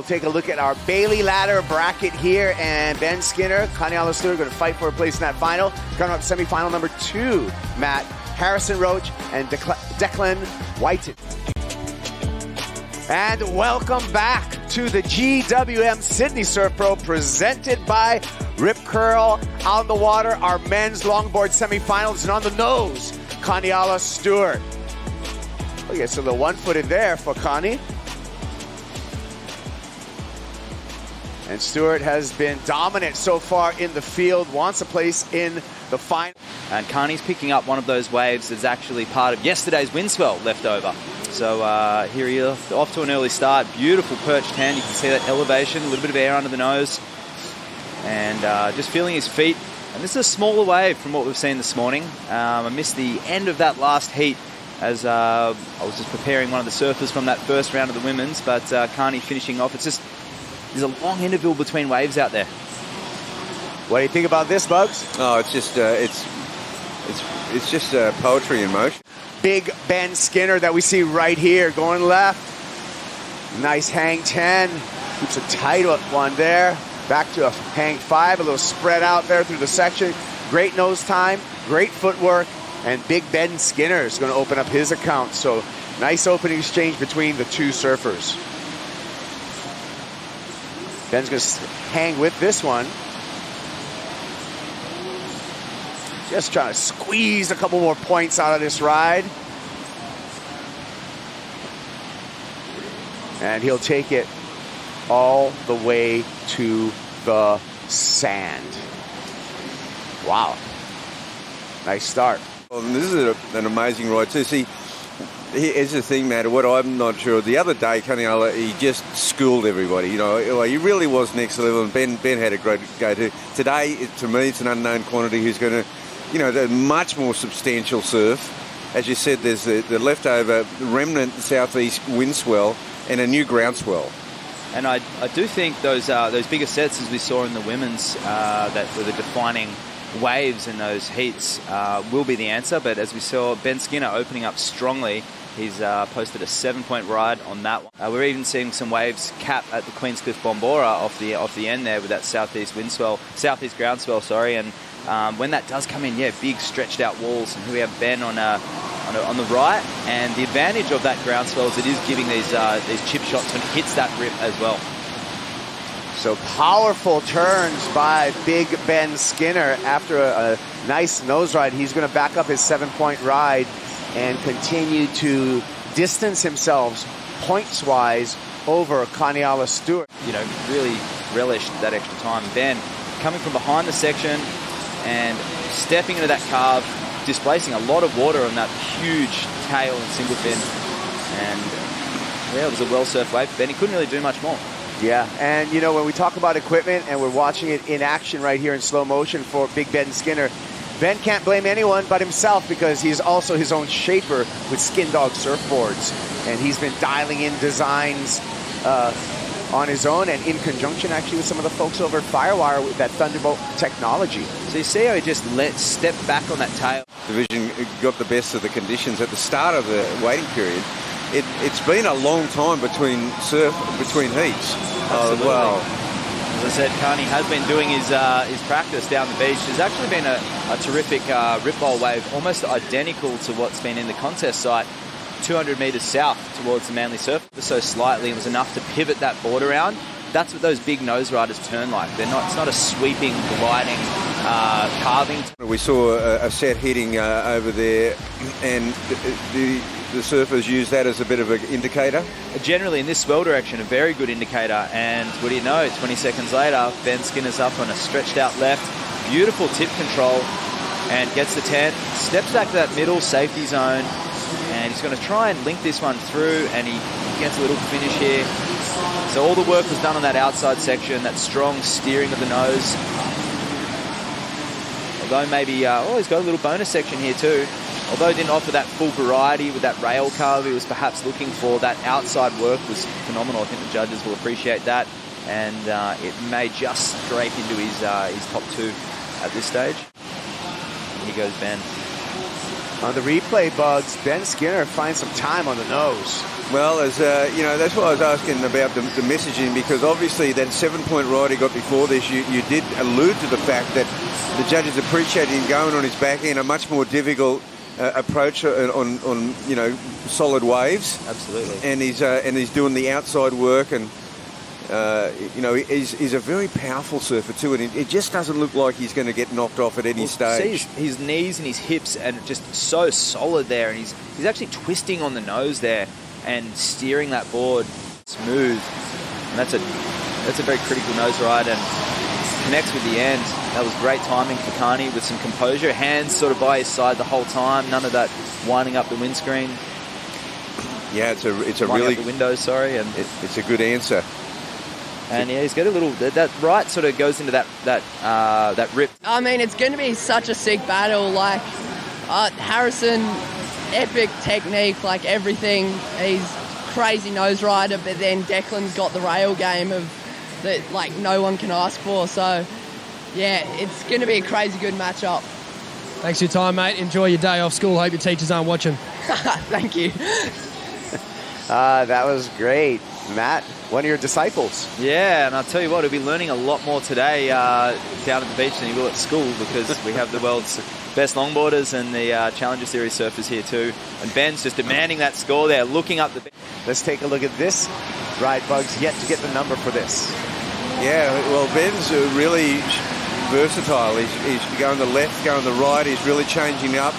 We'll take a look at our Bailey ladder bracket here, and Ben Skinner, Kaniela Stewart going to fight for a place in that final. Coming up, semifinal number 2, Matt, Harrison Roach and Declan Whiten. And welcome back to the GWM Sydney Surf Pro, presented by Rip Curl. On the water, our men's longboard semifinals, and on the nose, Kaniela Stewart. Okay, so the 1 foot in there for Connie. And Stewart has been dominant so far in the field, wants a place in the final. And Connie's picking up one of those waves that's actually part of yesterday's wind swell left over. So here he is, off to an early start. Beautiful perched hand. You can see that elevation, a little bit of air under the nose. And just feeling his feet. And this is a smaller wave from what we've seen this morning. I missed the end of that last heat as I was just preparing one of the surfers from that first round of the women's. But Connie finishing off. It's just, there's a long interval between waves out there. What do you think about this, Bugs? Oh, it's just poetry in motion. Big Ben Skinner that we see right here going left. Nice hang 10. Keeps a tight one there. Back to a hang 5, a little spread out there through the section. Great nose time, great footwork, and Big Ben Skinner is going to open up his account. So nice opening exchange between the two surfers. Ben's going to hang with this one. Just trying to squeeze a couple more points out of this ride. And he'll take it all the way to the sand. Wow. Nice start. Well, this is an amazing ride too. See, here's the thing, Matt, what I'm not sure. The other day, Kaniela, he just schooled everybody. You know, he really was next level, and Ben had a great go too. Today, to me, it's an unknown quantity who's going to, you know, a much more substantial surf. As you said, there's the leftover remnant southeast wind swell and a new ground swell. And I do think those bigger sets, as we saw in the women's, that were the defining waves in those heats, will be the answer. But as we saw, Ben Skinner opening up strongly. He's posted a 7-point ride on that one. We're even seeing some waves cap at the Queenscliff Bombora off the end there with that southeast ground swell, sorry. And when that does come in, yeah, big stretched out walls. And here we have Ben on the right, and the advantage of that ground swell is it is giving these chip shots when it hits that rip as well. So powerful turns by Big Ben Skinner after a nice nose ride. He's going to back up his 7-point ride and continue to distance himself points-wise over Kaniela Stewart. You know, really relished that extra time. Ben coming from behind the section and stepping into that carve, displacing a lot of water on that huge tail and single fin. And yeah, it was a well-surfed wave for Ben. He couldn't really do much more. Yeah, and you know, when we talk about equipment and we're watching it in action right here in slow motion for Big Ben Skinner, Ben can't blame anyone but himself, because he's also his own shaper with Skin Dog surfboards. And he's been dialing in designs on his own and in conjunction actually with some of the folks over at Firewire with that Thunderbolt technology. So you see how he just step back on that tail. Division got the best of the conditions at the start of the waiting period. It's been a long time between heats. Absolutely. Well, as I said, Carney has been doing his practice down the beach. There's actually been a terrific rip bowl wave, almost identical to what's been in the contest site, 200 metres south towards the Manly Surf. So slightly, it was enough to pivot that board around. That's what those big nose riders turn like. It's not a sweeping, gliding, carving. We saw a set hitting over there, and the surfers use that as a bit of an indicator. Generally, in this swell direction, a very good indicator. And what do you know, 20 seconds later, Ben Skinner's up on a stretched out left. Beautiful tip control, and gets the 10. Steps back to that middle safety zone, and he's going to try and link this one through, and he gets a little finish here. So all the work was done on that outside section, that strong steering of the nose. Although maybe, he's got a little bonus section here too. Although he didn't offer that full variety with that rail carve, he was perhaps looking for that outside work was phenomenal. I think the judges will appreciate that. And it may just scrape into his top 2 at this stage. Here goes Ben. On the replay, Bugs, Ben Skinner finds some time on the nose. Well, as you know, that's why I was asking about the messaging, because obviously that 7-point ride he got before this, you did allude to the fact that the judges appreciated him going on his back end, a much more difficult approach on you know, solid waves. Absolutely. And he's doing the outside work, and you know, he's a very powerful surfer too, and it just doesn't look like he's going to get knocked off at any stage. See his knees and his hips, and just so solid there, and he's actually twisting on the nose there and steering that board smooth. And that's a very critical nose ride, and connects with the end. That was great timing for Kani with some composure. Hands sort of by his side the whole time. None of that winding up the windscreen. Yeah, it's a Winding really up the windows. Sorry, and it's a good answer. And yeah, he's got a little that right sort of goes into that rip. I mean, it's going to be such a sick battle. Like Harrison, epic technique, like everything. He's crazy nose rider, but then Declan's got the rail game of that like no one can ask for. So yeah, it's going to be a crazy good matchup. Thanks for your time, mate. Enjoy your day off school. Hope your teachers aren't watching. Thank you. That was great. Matt, one of your disciples. Yeah, and I'll tell you what, he'll be learning a lot more today down at the beach than he will at school, because we have the world's best longboarders and the Challenger Series surfers here too. And Ben's just demanding that score there, looking up the... Let's take a look at this ride, Bugs. Yet to get the number for this. Yeah, well, Ben's really versatile. He's going the left, going the right. He's really changing up.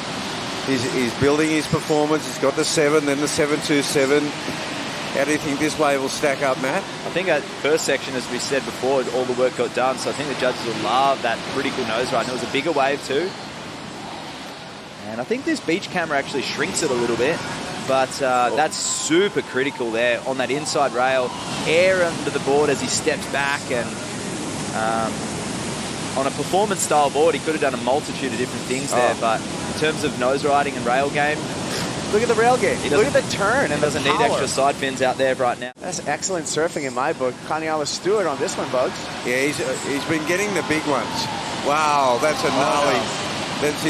He's building his performance. He's got the 7, then the 727. How do you think this wave will stack up, Matt? I think that first section, as we said before, all the work got done, so I think the judges will love that critical nose ride. And it was a bigger wave too. And I think this beach camera actually shrinks it a little bit, but that's super critical there on that inside rail. Air under the board as he steps back, and on a performance style board, he could have done a multitude of different things there, but in terms of nose riding and rail game, look at the rail game. Look at the turn and the doesn't need power. extra side fins out there right now. That's excellent surfing in my book. Kaniela Stewart on this one, Bugs. Yeah, he's been getting the big ones. Wow, that's a gnarly.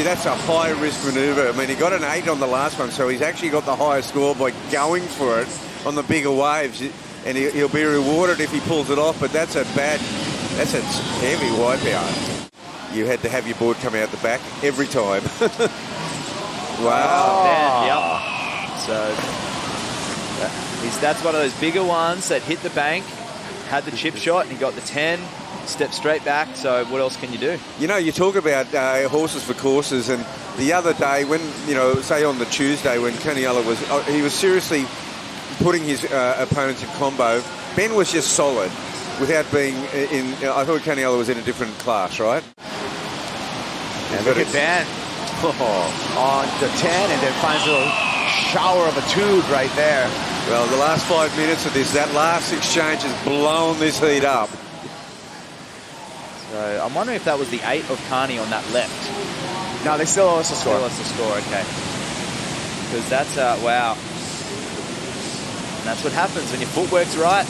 That's a high-risk manoeuvre. I mean, he got an 8 on the last one, so he's actually got the highest score by going for it on the bigger waves. And he'll be rewarded if he pulls it off, but that's a heavy wipeout. You had to have your board come out the back every time. Wow. Yep. So that's one of those bigger ones that hit the bank, had the chip shot, and he got the 10, stepped straight back. So what else can you do? You know, you talk about horses for courses, and the other day when, you know, say on the Tuesday when Kaniela he was seriously putting his opponents in combo. Ben was just solid without being in, I thought Kaniela was in a different class, right? And look at Ben. On the 10, and then finds a little shower of a tube right there. Well, the last 5 minutes of that last exchange has blown this heat up. So I'm wondering if that was the 8 of Kani on that left. No, they still owe us a score. Still owe us a score, okay. Because that's, wow. And that's what happens when your footwork's right,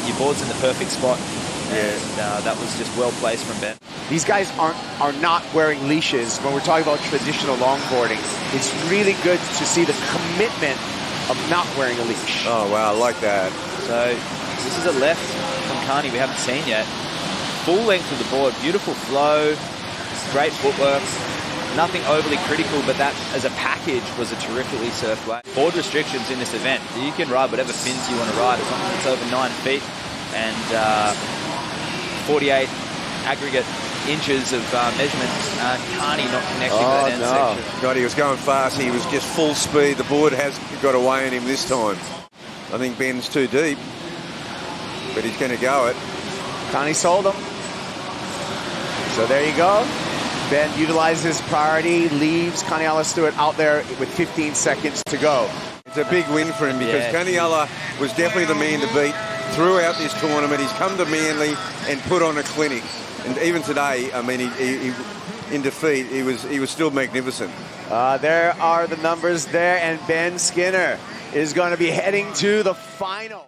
your board's in the perfect spot. And that was just well placed from Ben. These guys are not wearing leashes when we're talking about traditional longboarding. It's really good to see the commitment of not wearing a leash. Oh, wow, I like that. So this is a left from Kani we haven't seen yet. Full length of the board, beautiful flow, great footwork. Nothing overly critical, but that as a package was a terrifically surfed wave. Board restrictions in this event. You can ride whatever fins you want to ride as long as it's over 9 feet and 48 aggregate inches of measurement. Kani not connecting to that end section. God, he was going fast. He was just full speed. The board has got away on him this time. I think Ben's too deep, but he's going to go it. Kani sold him. So there you go. Ben utilizes priority, leaves Kaniela Stewart out there with 15 seconds to go. It's a big win for him because Kaniela was definitely the man to beat throughout this tournament. He's come to Manly and put on a clinic. And even today, I mean, he in defeat, he was still magnificent. There are the numbers there, and Ben Skinner is going to be heading to the final.